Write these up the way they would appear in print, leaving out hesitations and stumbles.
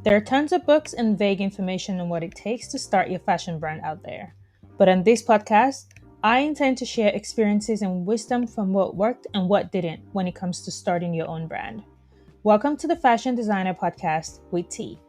There are tons of books and vague information on what it takes to start your fashion brand out there. But on this podcast, I intend to share experiences and wisdom from what worked and what didn't when it comes to starting your own brand. Welcome to the Fashion Designer Podcast with T.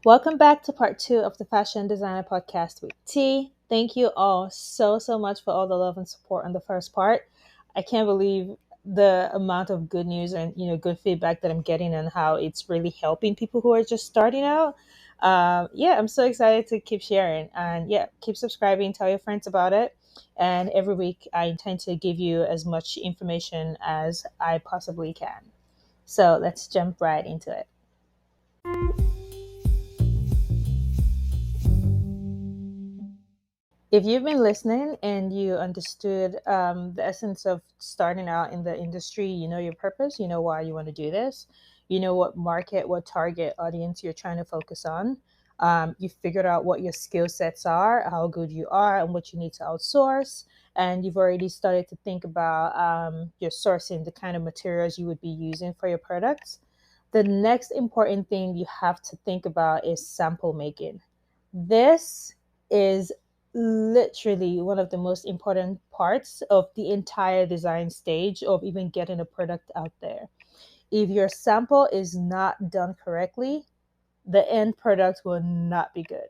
Welcome back to part 2 of the Fashion Designer Podcast with T. Thank you all so much for all the love and support on the first part. I can't believe the amount of good news and good feedback that I'm getting and how it's really helping people who are just starting out. I'm so excited to keep sharing and keep subscribing, tell your friends about it. And every week I intend to give you as much information as I possibly can. So let's jump right into it. If you've been listening and you understood the essence of starting out in the industry, you know your purpose, you know why you want to do this, you know what market, what target audience you're trying to focus on. You figured out what your skill sets are, how good you are, and what you need to outsource. And you've already started to think about your sourcing, the kind of materials you would be using for your products. The next important thing you have to think about is sample making. This is literally one of the most important parts of the entire design stage of even getting a product out there. If your sample is not done correctly, the end product will not be good.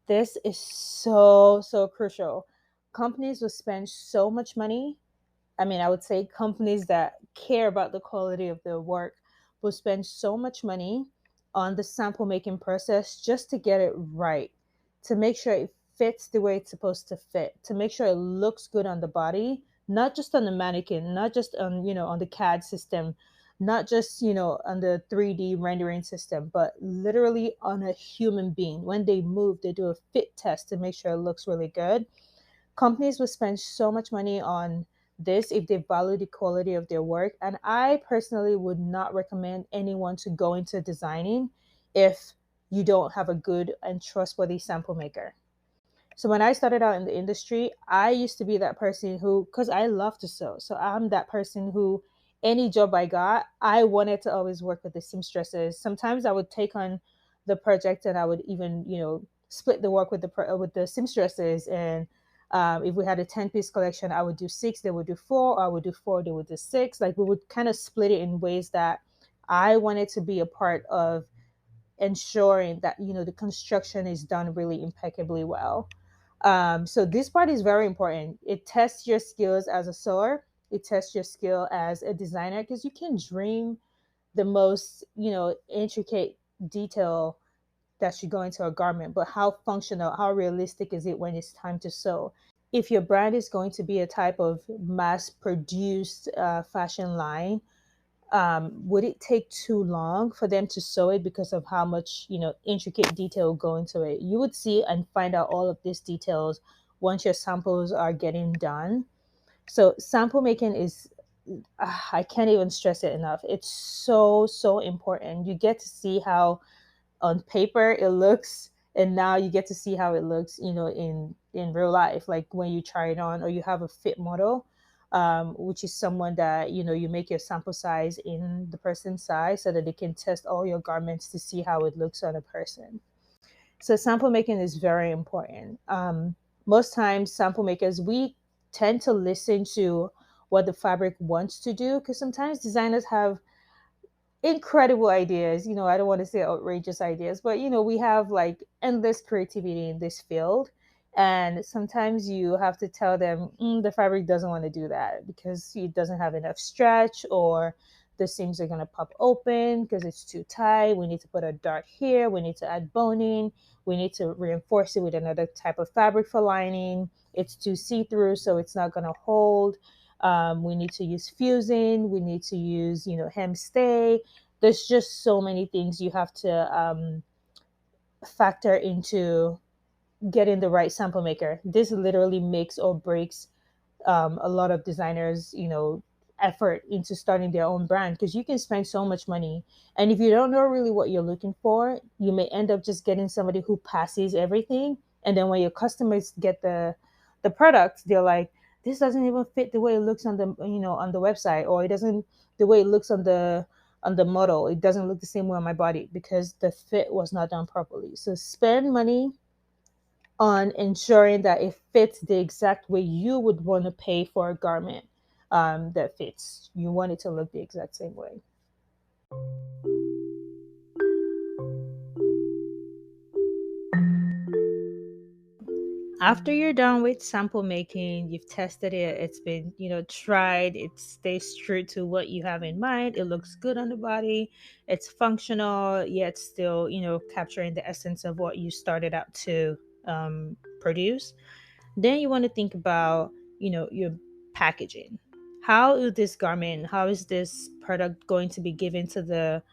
This is so crucial. Companies will spend so much money. I mean, I would say companies that care about the quality of their work will spend so much money on the sample making process just to get it right, to make sure it fits the way it's supposed to fit, to make sure it looks good on the body, not just on the mannequin, not just on, on the CAD system, not just, on the 3D rendering system, but literally on a human being. When they move, they do a fit test to make sure it looks really good. Companies will spend so much money on this if they value the quality of their work. And I personally would not recommend anyone to go into designing if you don't have a good and trustworthy sample maker. So when I started out in the industry, I used to be that person who, because I love to sew. So I'm that person who, any job I got, I wanted to always work with the seamstresses. Sometimes I would take on the project and I would even, split the work with the seamstresses. And if we had a 10-piece collection, I would do six, they would do four, or I would do four, they would do six. Like we would kind of split it in ways that I wanted to be a part of ensuring that, the construction is done really impeccably well. So this part is very important. It tests your skills as a sewer. It tests your skill as a designer because you can dream the most, intricate detail that should go into a garment, but how functional, how realistic is it when it's time to sew? If your brand is going to be a type of mass produced fashion line, would it take too long for them to sew it because of how much intricate detail go into it? You would see and find out all of these details once your samples are getting done. So sample making is I can't even stress it enough. It's so important. You get to see how on paper it looks, and now you get to see how it looks in real life, like when you try it on or you have a fit model, which is someone that you make your sample size in the person's size so that they can test all your garments to see how it looks on a person. So sample making is very important. Most times sample makers, we tend to listen to what the fabric wants to do, because sometimes designers have incredible ideas. I don't want to say outrageous ideas, but we have like endless creativity in this field. And sometimes you have to tell them, the fabric doesn't want to do that because it doesn't have enough stretch, or the seams are going to pop open because it's too tight. We need to put a dart here. We need to add boning. We need to reinforce it with another type of fabric for lining. It's too see-through, so it's not going to hold. We need to use fusing. We need to use, hem stay. There's just so many things you have to factor into getting the right sample maker. This literally makes or breaks a lot of designers, effort into starting their own brand, because you can spend so much money. And if you don't know really what you're looking for, you may end up just getting somebody who passes everything. And then when your customers get the product, they're like, this doesn't even fit the way it looks on the, on the website, or it doesn't, the way it looks on the model, it doesn't look the same way on my body because the fit was not done properly. So spend money on ensuring that it fits the exact way you would want to pay for a garment, that fits. You want it to look the exact same way. After you're done with sample making, you've tested it, it's been, tried, it stays true to what you have in mind, it looks good on the body, it's functional, yet still, capturing the essence of what you started out to produce. Then you want to think about, your packaging. How is this product going to be given to the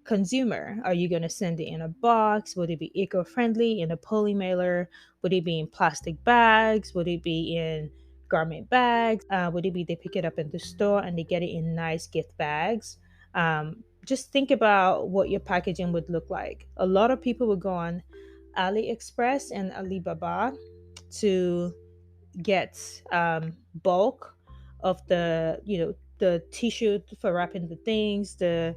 consumer? Are you going to send it in a box? Would it be eco-friendly in a poly mailer? Would it be in plastic bags? Would it be in garment bags? Would it be they pick it up in the store and they get it in nice gift bags? Just think about what your packaging would look like. A lot of people would go on AliExpress and Alibaba to get bulk of the, the tissue for wrapping the things, the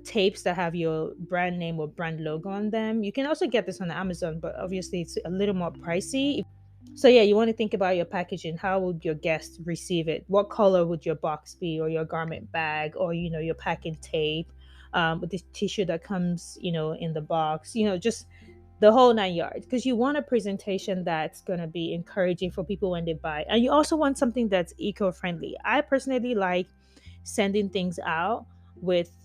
tapes that have your brand name or brand logo on them. You can also get this on Amazon, but obviously it's a little more pricey. So yeah, you want to think about your packaging. How would your guest receive it? What color would your box be, or your garment bag, or your packing tape, with the tissue that comes, in the box. Just the whole 9 yards, because you want a presentation that's going to be encouraging for people when they buy, and you also want something that's eco-friendly. I personally like sending things out with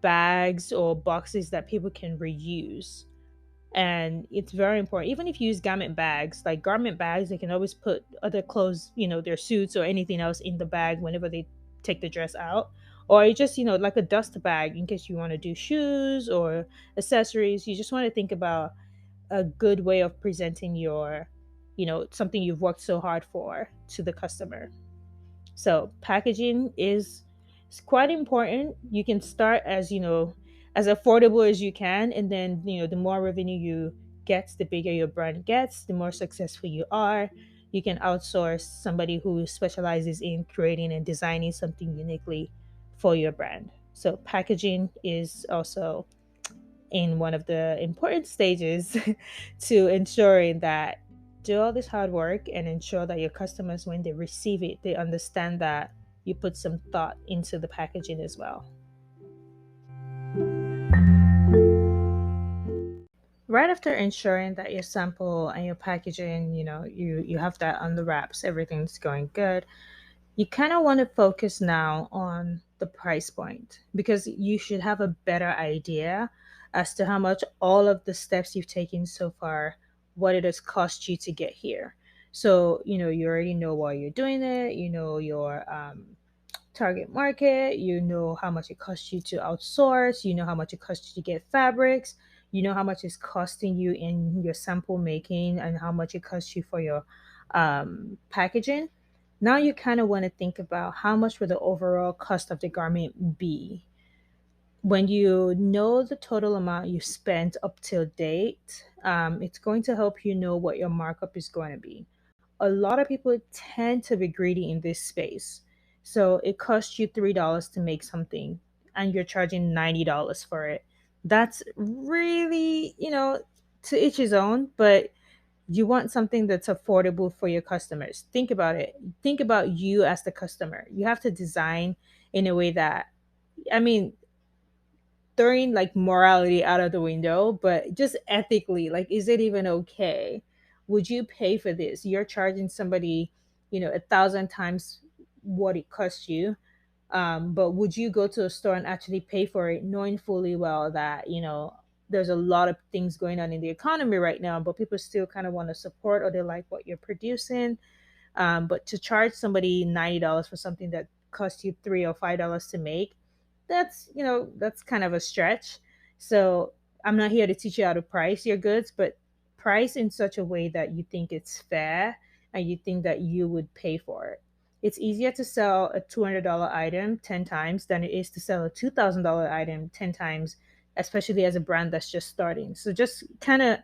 bags or boxes that people can reuse. And it's very important, even if you use garment bags, they can always put other clothes, their suits or anything else in the bag whenever they take the dress out. Or you just, like a dust bag in case you want to do shoes or accessories. You just want to think about a good way of presenting your, something you've worked so hard for to the customer. So packaging is quite important. You can start as, as affordable as you can, and then, the more revenue you get, the bigger your brand gets, the more successful you are. You can outsource somebody who specializes in creating and designing something uniquely for your brand. So packaging is also in one of the important stages to ensuring that do all this hard work and ensure that your customers, when they receive it, they understand that you put some thought into the packaging as well. Right after ensuring that your sample and your packaging, you have that on the wraps, everything's going good, you kind of want to focus now on the price point, because you should have a better idea as to how much all of the steps you've taken so far, what it has cost you to get here. So, you already know why you're doing it, your target market, how much it costs you to outsource, how much it costs you to get fabrics, how much it's costing you in your sample making, and how much it costs you for your packaging. Now you kind of want to think about how much would the overall cost of the garment be. When you know the total amount you spent up till date, it's going to help you know what your markup is going to be. A lot of people tend to be greedy in this space. So it costs you $3 to make something and you're charging $90 for it. That's really, to each his own, but you want something that's affordable for your customers. Think about it. Think about you as the customer. You have to design in a way that, I mean, throwing like morality out of the window, but just ethically, like, is it even okay? Would you pay for this? You're charging somebody, 1,000 times what it costs you. But would you go to a store and actually pay for it, knowing fully well that, there's a lot of things going on in the economy right now, but people still kind of want to support or they like what you're producing. But to charge somebody $90 for something that costs you $3 or $5 to make, that's kind of a stretch. So I'm not here to teach you how to price your goods, but price in such a way that you think it's fair and you think that you would pay for it. It's easier to sell a $200 item 10 times than it is to sell a $2,000 item 10 times, especially as a brand that's just starting. So just kind of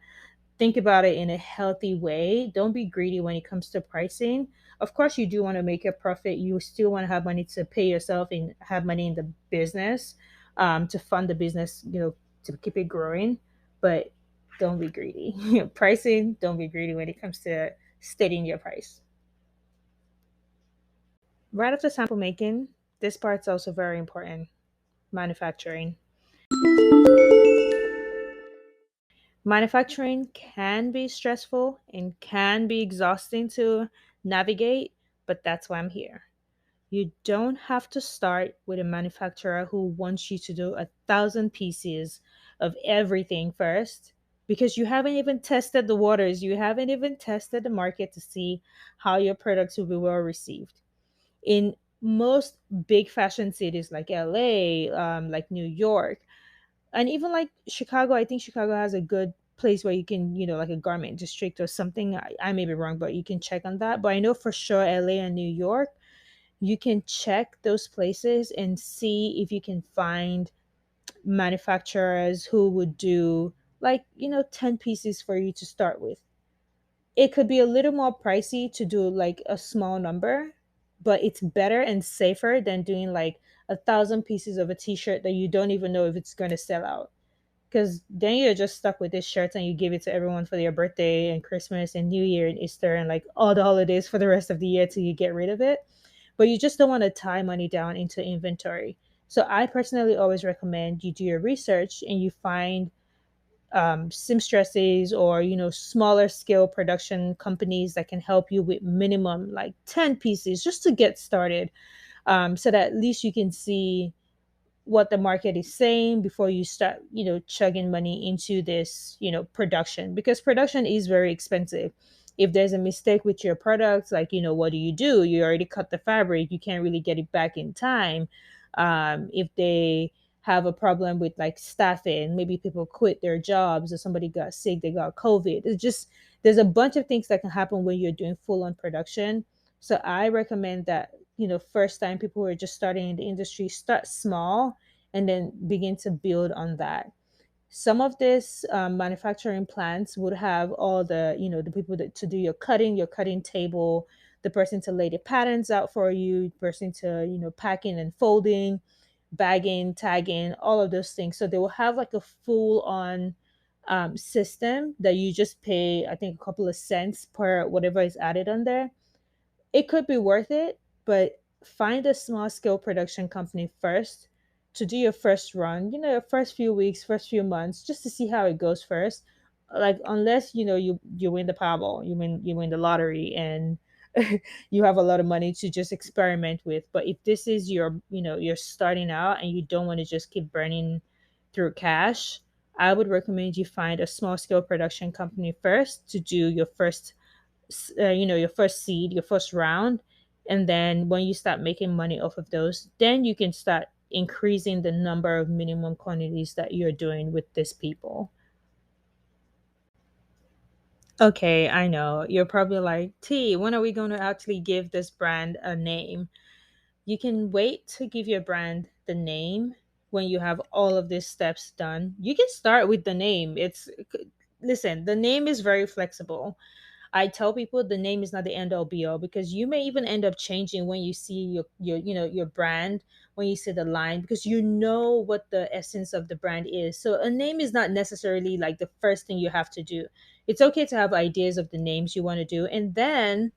think about it in a healthy way. Don't be greedy when it comes to pricing. Of course, you do want to make a profit. You still want to have money to pay yourself and have money in the business, to fund the business, to keep it growing. But don't be greedy. Pricing, don't be greedy when it comes to stating your price. Right after sample making, this part's also very important: manufacturing. Manufacturing can be stressful and can be exhausting to navigate, but that's why I'm here. You don't have to start with a manufacturer who wants you to do 1,000 pieces of everything first, because you haven't even tested the waters. You haven't even tested the market to see how your products will be well received. In most big fashion cities like LA, like New York, and even like Chicago, I think Chicago has a good place where you can, like a garment district or something. I may be wrong, but you can check on that. But I know for sure LA and New York, you can check those places and see if you can find manufacturers who would do like, 10 pieces for you to start with. It could be a little more pricey to do like a small number, but it's better and safer than doing like 1,000 pieces of a t-shirt that you don't even know if it's going to sell out, because then you're just stuck with this shirt and you give it to everyone for their birthday and Christmas and New Year and Easter and like all the holidays for the rest of the year till you get rid of it. But you just don't want to tie money down into inventory. So I personally always recommend you do your research and you find seamstresses or smaller scale production companies that can help you with minimum like 10 pieces just to get started, so that at least you can see what the market is saying before you start, chugging money into this, production, because production is very expensive. If there's a mistake with your products, like, what do? You already cut the fabric, you can't really get it back in time. If they have a problem with like staffing, maybe people quit their jobs or somebody got sick, they got COVID. It's just, there's a bunch of things that can happen when you're doing full on production. So I recommend that, first time people who are just starting in the industry, start small and then begin to build on that. Some of this manufacturing plants would have all the, the people that to do your cutting table, the person to lay the patterns out for you, person to, packing and folding, bagging, tagging, all of those things. So they will have like a full on system that you just pay, I think, a couple of cents per whatever is added on there. It could be worth it, but find a small scale production company first to do your first run, your first few weeks, first few months, just to see how it goes first. Like, unless, you win the Powerball, you win the lottery and you have a lot of money to just experiment with. But if this is your, you're starting out and you don't want to just keep burning through cash, I would recommend you find a small scale production company first to do your first, your first seed, your first round. And then when you start making money off of those, then you can start increasing the number of minimum quantities that you're doing with these people. Okay, I know. You're probably like, T, when are we going to actually give this brand a name? You can wait to give your brand the name when you have all of these steps done. You can start with the name. Listen, the name is very flexible. I tell people the name is not the end all be all, because you may even end up changing when you see your brand, when you see the line, because you know what the essence of the brand is. So a name is not necessarily like the first thing you have to do. It's okay to have ideas of the names you want to do, and then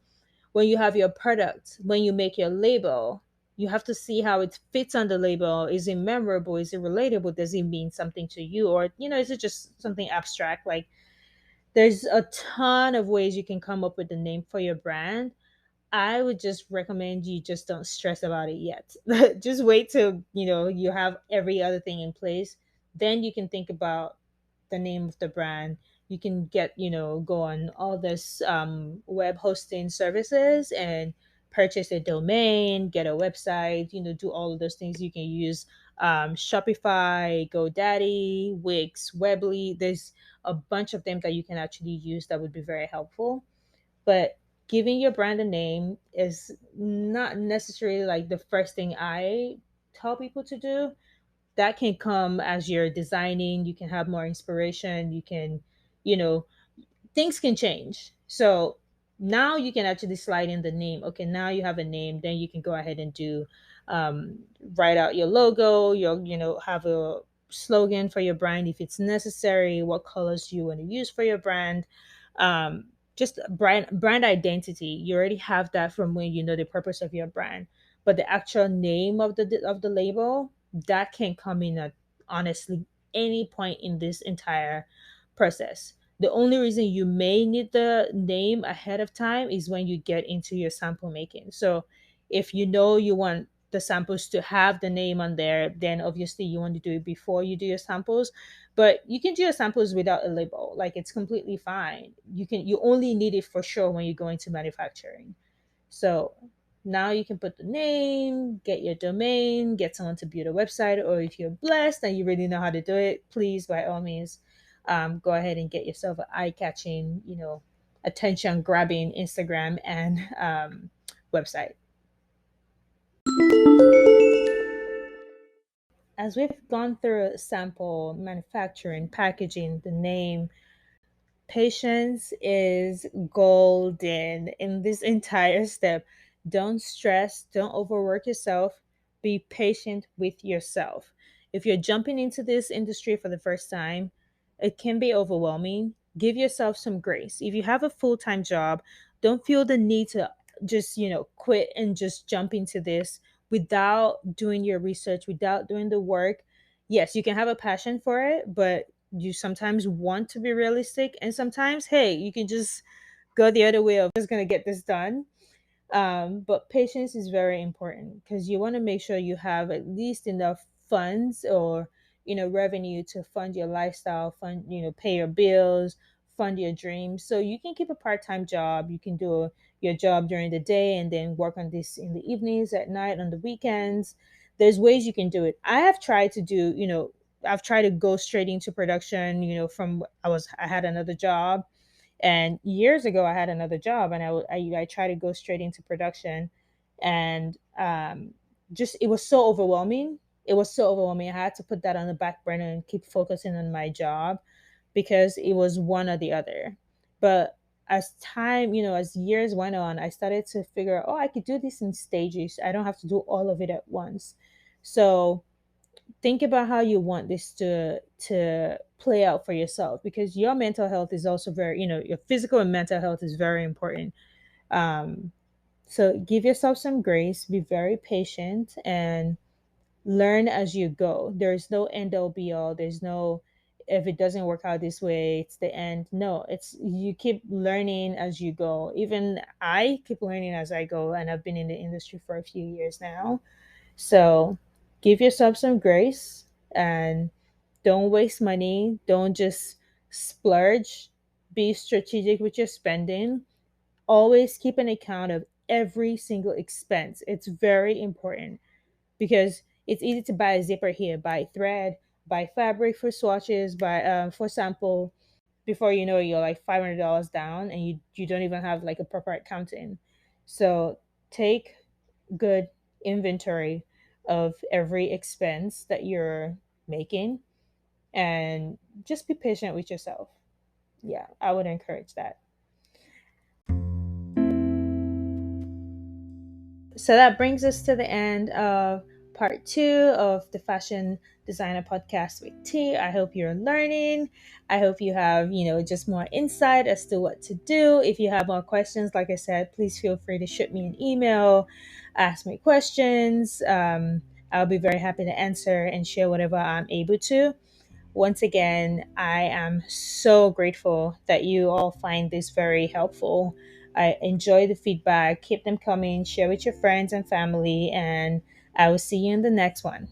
when you have your product, when you make your label, you have to see how it fits on the label. Is it memorable? Is it relatable? Does it mean something to you? Or, is it just something abstract? Like, there's a ton of ways you can come up with a name for your brand. I would just recommend you just don't stress about it yet. Just wait till, you have every other thing in place. Then you can think about the name of the brand. You can get, go on all this web hosting services and purchase a domain, get a website, do all of those things. You can use Shopify, GoDaddy, Wix, Webly. There's a bunch of them that you can actually use that would be very helpful. But giving your brand a name is not necessarily like the first thing I tell people to do. That can come as you're designing. You can have more inspiration. You can, you know things can change. So now you can actually slide in the name. Okay, now you have a name, then you can go ahead and do um, write out your logo, your have a slogan for your brand if it's necessary. What colors do you want to use for your brand? Um, just brand identity. You already have that from when you know the purpose of your brand, but the actual name of the label that can come in at honestly any point in this entire process. The only reason you may need the name ahead of time is when you get into your sample making. So if you know you want the samples to have the name on there, then obviously you want to do it before you do your samples. But you can do your samples without a label. Like it's completely fine. You only need it for sure when you go into manufacturing. So now you can put the name, get your domain, get someone to build a website, or if you're blessed and you really know how to do it, please by all means, go ahead and get yourself an eye-catching, attention-grabbing Instagram and website. As we've gone through sample, manufacturing, packaging, the name, patience is golden in this entire step. Don't stress, don't overwork yourself. Be patient with yourself. If you're jumping into this industry for the first time, it can be overwhelming. Give yourself some grace. If you have a full time job, don't feel the need to just, quit and just jump into this without doing your research, without doing the work. Yes, you can have a passion for it, but you sometimes want to be realistic, and sometimes hey, you can just go the other way of just going to get this done. But patience is very important because you want to make sure you have at least enough funds or revenue to fund your lifestyle, fund pay your bills, fund your dreams, so you can keep a part-time job. You can do your job during the day and then work on this in the evenings, at night, on the weekends. There's ways you can do it. I have tried to do, I've tried to go straight into production, from I had another job, and years ago, I had another job, and I tried to go straight into production, and just it was so overwhelming. It was so overwhelming. I had to put that on the back burner and keep focusing on my job because it was one or the other. But as time, as years went on, I started to figure, oh, I could do this in stages. I don't have to do all of it at once. So think about how you want this to play out for yourself, because your mental health is also very, your physical and mental health is very important. um so give yourself some grace, be very patient, and learn as you go. There's no end all be all. There's no, if it doesn't work out this way, it's the end. No, it's, you keep learning as you go. Even I keep learning as I go, and I've been in the industry for a few years now. So give yourself some grace and don't waste money. Don't just splurge. Be strategic with your spending. Always keep an account of every single expense. It's very important because it's easy to buy a zipper here, buy thread, buy fabric for swatches, buy for sample. Before you know it, you're like $500 down, and you don't even have like a proper accounting. So take good inventory of every expense that you're making, and just be patient with yourself. Yeah, I would encourage that. So that brings us to the end of part two of the Fashion Designer Podcast with T. I hope you're learning. I hope you have, just more insight as to what to do. If you have more questions, like I said, please feel free to shoot me an email, ask me questions. I'll be very happy to answer and share whatever I'm able to. Once again, I am so grateful that you all find this very helpful. I enjoy the feedback. Keep them coming. Share with your friends and family, and I will see you in the next one.